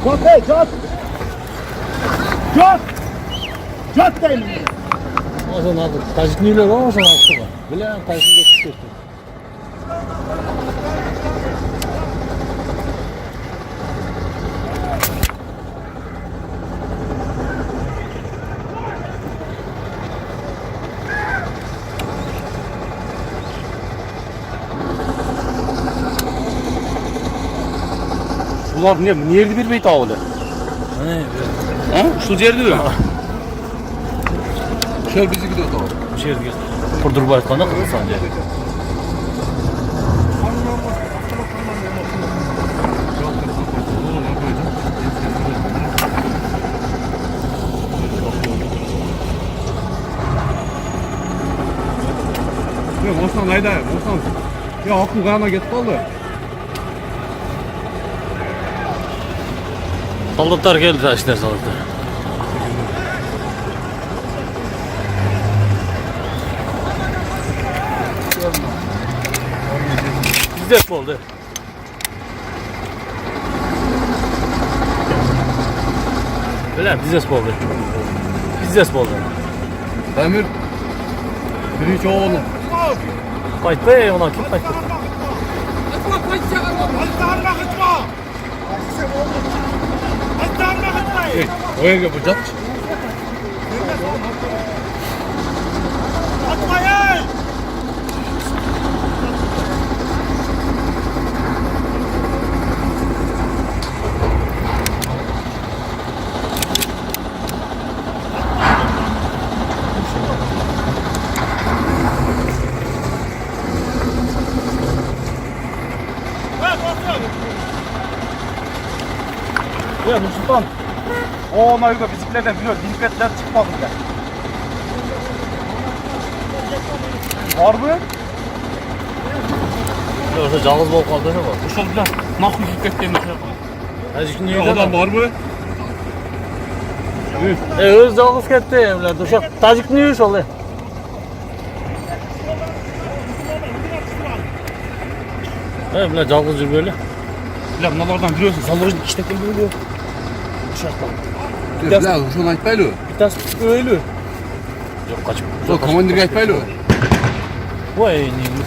Jot! Jot! Jot deyim. O zaman tajikliler var o zaman aslında. Bilen tajik geçti. Ulan niye yerdi bir beyt ağlı? Ne? Ha? Şu yerdi mi? Şöyle bizi gidiyor da. Bir şey diyor. Kurdur bayıtlarına kılırsan diye. Osman ayda, Osman. Ya akıl kayana git kaldı. Soldatlar geldi taşlar soldatlar. Bizde oldu. Öyle bizde oldu. Bizde oldu. Demir. Birinci oğlum. Kayıt be ona kim kayıt? Oya yapacak. Ya Nursultan. O ona yukarı bizimkilerden biliyor. Dikkatler çıkmadı bile. Var mı? Orada canlı bol kaldı ne var? Uşak bile nakıl dikkatlerini şey yapalım. Azıcık niye Adam var mı? öz canlı gitti evlerde. Uşak tacik niye iş oluyor? Evet bile canlıcı böyle. Bile bunlardan biliyorsun. Saldırıcı işte kim biliyor. Uşaktan. Ya şu aytmaylı. Bir tanesi öyle. Yok kaç. O komandir aytmaylı. Vay neymiş.